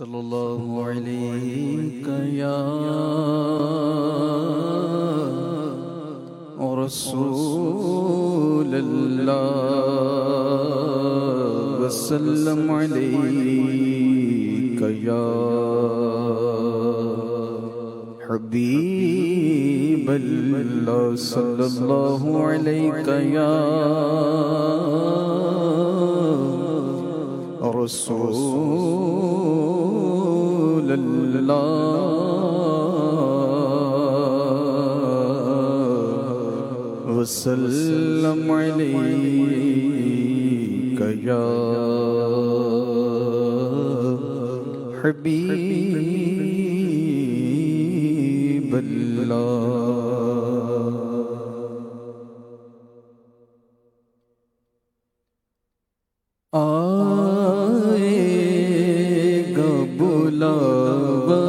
صلی اللہ علیہ یا رسول اللہ وسلم علیک یا حبیب اللہ صلی اللہ علیہ یا رسول اللہ وسلم علیک یا حبیب اللہ. آئے گا بلاوا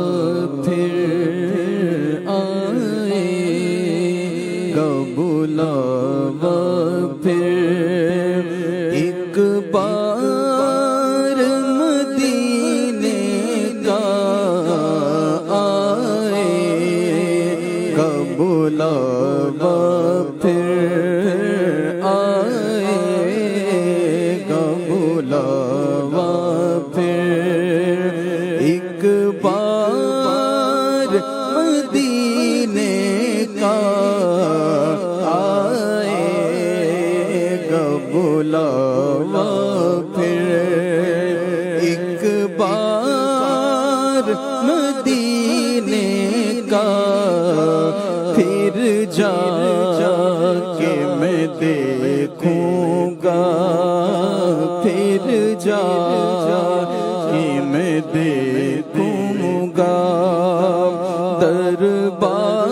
پھر آئے گا بلاوا پھر ایک بار مدینے کا آئے گا بلاوا پھر ایک بار مدینے کا آئے گا بلاوا پھر ایک بار مدینے کا پھر جا کے میں دیکھوں گا پھر جا کہ میں دیکھوں گا دربار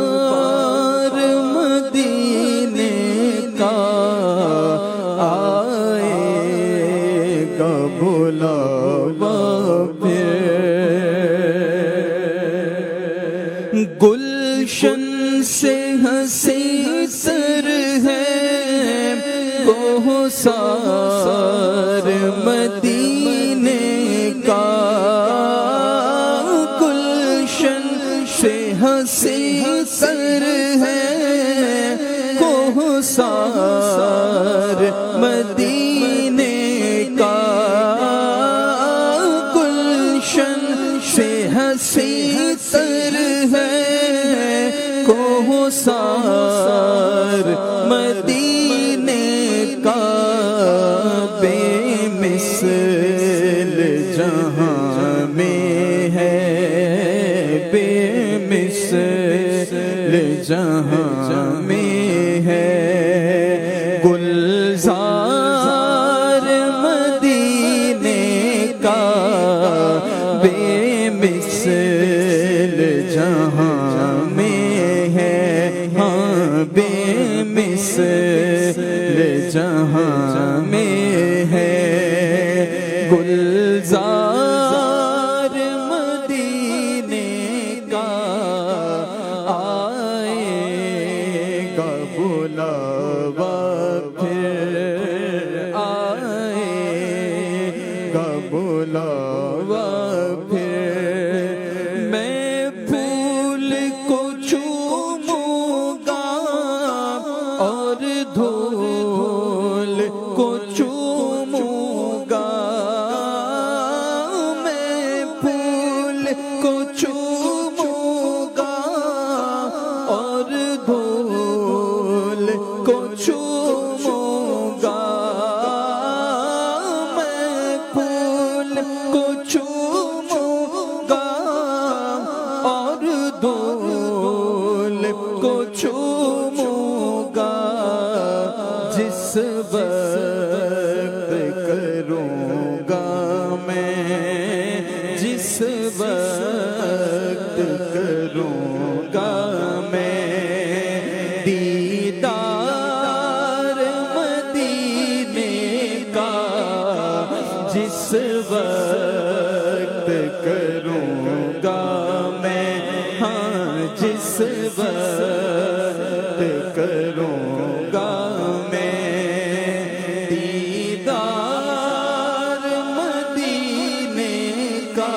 مدینے کا آئے گا بلاوا پھر گلشن سے ہنسی سر ہے کوثر مدینے کا گلشن سے ہنسی سر ہے کوثر مدینے کا گلشن سے ہنسی سر ہے کوثر مدینے کا بے مثل جہاں میں ہے بے مثل جہاں میں ہے گلزار مدینے کا بے مثل جہاں میں ہے ہاں بے مثل جہاں میں ہے گلزار مدینے کا آئے گا بلاوا پھر آئے گا بلاوا پھر میں پھول کو چوموں گا اور دھول کو چوموں گا میں پھول کو چوموں گا اور دھول کو چوموں گا میں پھول کو چوموں گا اور دھول کو چوموں گا جس وقت کروں گا میں جس وقت کروں گا میں دیدار مدینے کا جس وقت کروں گا میں ہاں جس وقت کروں گا میں دیدار مدینے کا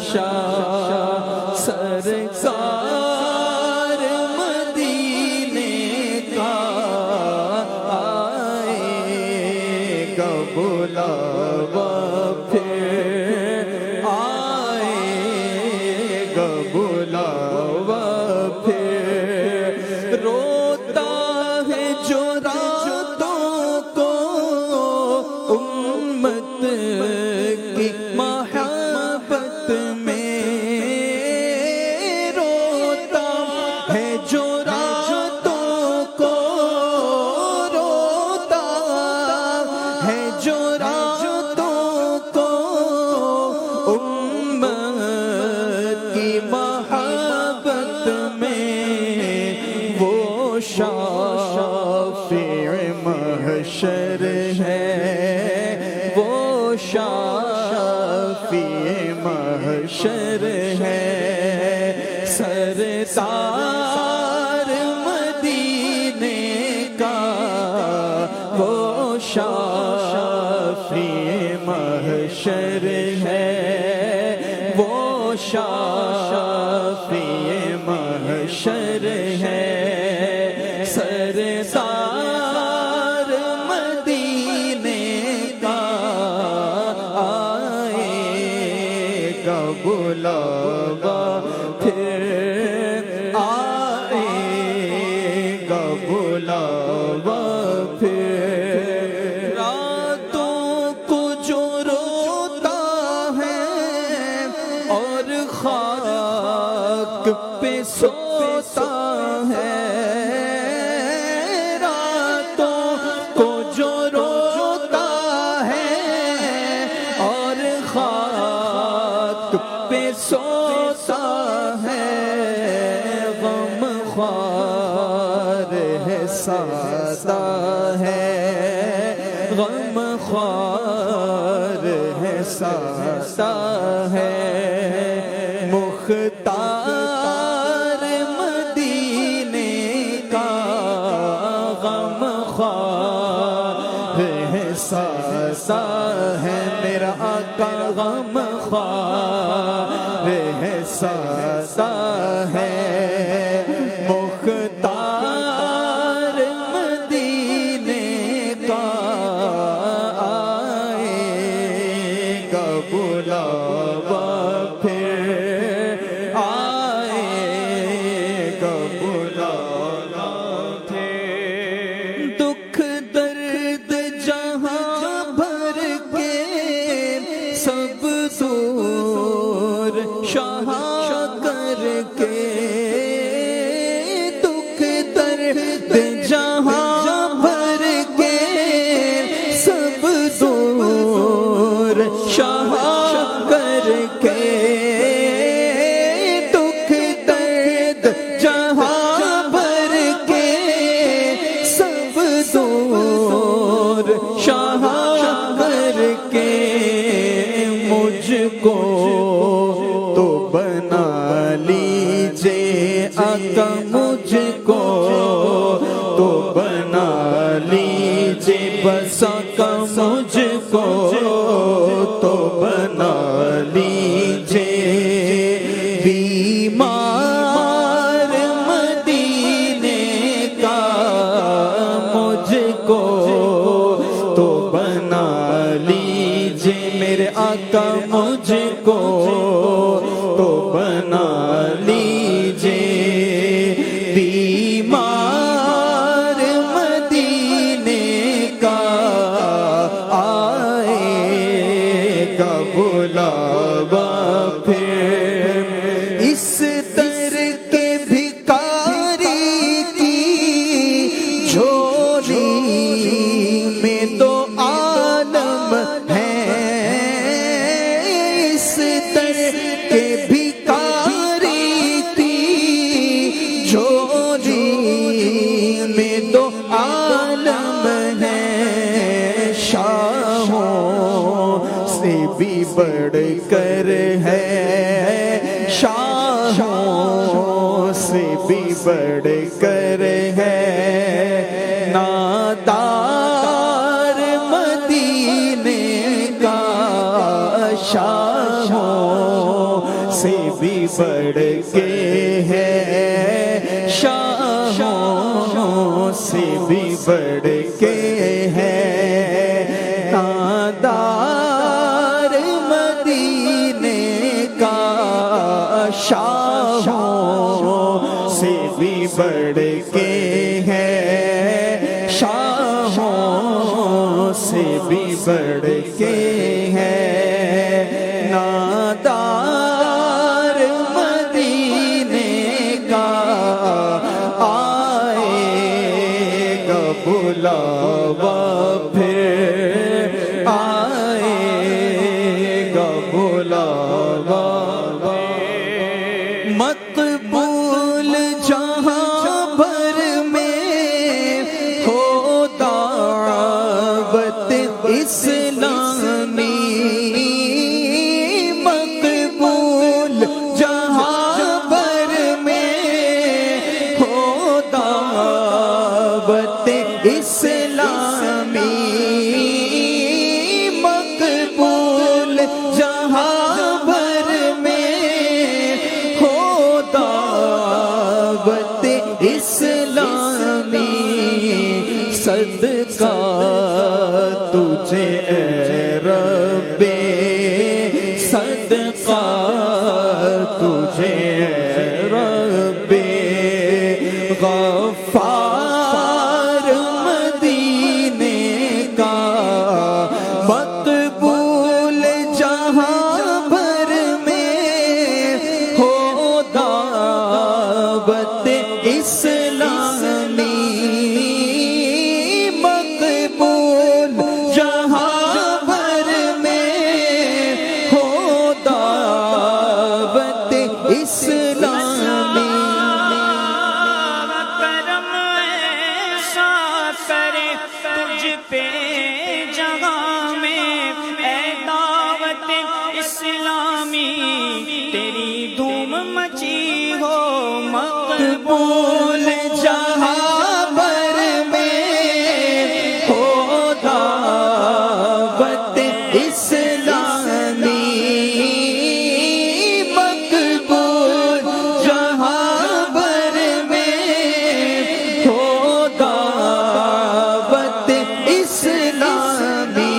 شاہ سرکار مدینے کا آئے گا بلاوا پھر آئے گا بلاوا پھر روتا ہے جو راتوں کو امت کی محبت میں روتا ہے جو راتوں کو روتا ہے جو راتوں کو امت کی محبت میں وہ شافع محشر ہے وہ شافع محشر ہے سرکار مدینے کا وہ شافع محشر ہے وہ شافع محشر ہے سرکار مدینے کا آئے گا بلاوا پھر آئے گا بلاوا پھر راتوں کو جو روتا ہے اور خاک پہ سوتا ہے راتوں کو جو روتا ہے اور خاک پہ سوتا ہے غم خوار ہے سادہ ہے غم خوار ہے سادہ ہے مختار مدینے کا غم خوار ہے سادہ ہے میرا آقا غم خوار ہے سادہ ہے مختار مدینے کا آئے گا بلاوا پھر آئے گا بلاوا پھر دکھ درد جہاں بھر کے سب دور شاہ کر کے دکھ درد جہاں بھر کے سب دور شاہ کر کے دکھ درد جہاں بھر کے سب دور شاہ کر کے مجھ کو تو بنا لیجے آقا مجھ کو تو بنا لیجے بس آقا مجھ کو تو بنا لیجے بیمار مدینے کا مجھ کو تو بنا لیجے میرے آقا مجھ کو تو بنا لیجے بیمار مدینے کا آئے گا بلاوا پھر اس در کے بھکاری کی جھولی میں دو عالم ہیں اس در کے بھکاری کی جھولی میں دو عالم ہیں شاہوں سے بھی بڑھ کر ہے شاہوں سے بھی بڑھ کر ہے نادار مدینے کا شاہوں سے بھی بڑھ کے ہے، شاہوں سے بھی بڑھ کے ہے، نادار مدینے کا شاہوں سے بھی بڑھ کے ہے، شاہوں سے بھی بڑھ کے ہے، نادار مدینے کا آئے گا بلاوا، پھر آئے گا بلاوا، مقبول جہاں بھر میں ہو دعوت اسلامی، مقبول جہاں بھر میں ہو دعوت اسلامی، مقبول جہاں بھر میں ہو دعوت اسلامی، صدقہ تجھے اے رب، صدقہ تجھے اے رب، غفار مدینے کا، مقبول جہاں بھر میں ہو دعوت اسلامی، مقبول جہاں بھر میں ہو دعوت اسلامی، کرم ایسا کرے تجھ پہ جہاں میں، اے دعوت اسلامی تیری دھوم مچی ہو، مقبول جہاں بھر میں ہو دعوت اسلامی، مقبول جہاں بھر میں ہو دعوت اسلامی،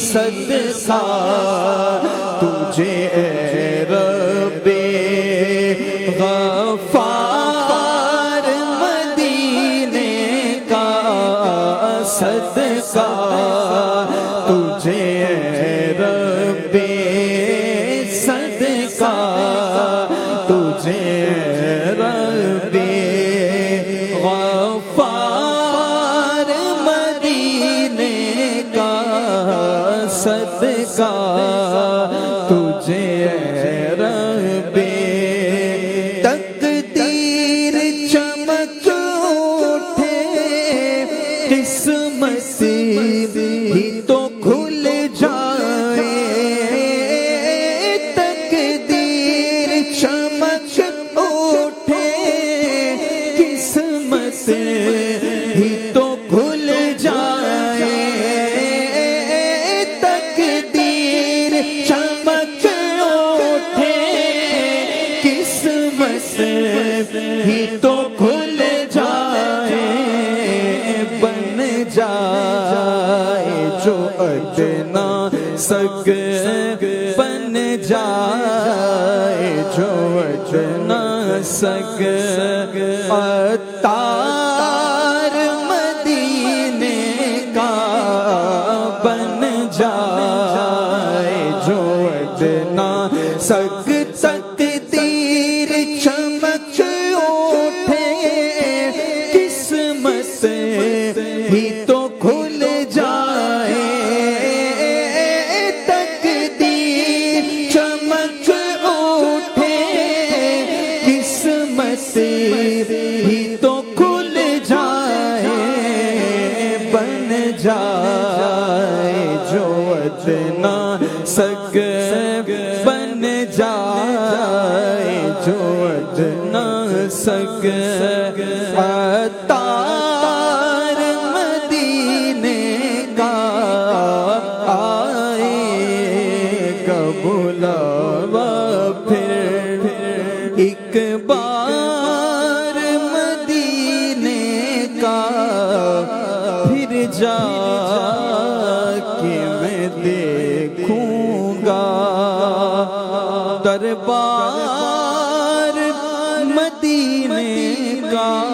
صدقہ تجھے اے رب، غفار مدینے کا، صدقہ تجھے اے رب، صدقہ تجھے اے رب، غفار مدینے کا، صدقہ تجھے اے رب، تقدیر چمک اٹھے، قسمت ہی تو کھل جائے، تقدیر چمک اٹھے، قسمت ہی تو کھل جائے، تقدیر چمک اٹھے، قسمت ہی تو کھل جائے، بن جائے جو ادنا سگ، بن جائے جو ادنا سگ، عطار مدینے کا، بن جائے جو ادنا سگ، تقدیر چمک اٹھے، قسمت ہی تو کھل جائے، تقدیر چمک اٹھے، قسمت ہی تو کھل جائے، بن جائے جو ادنا سگ، بن جائے جو ادنا سگ، عطار مدینے کا، آئے گا بلاوا، جا کے میں دیکھوں گا دربار مدینے کا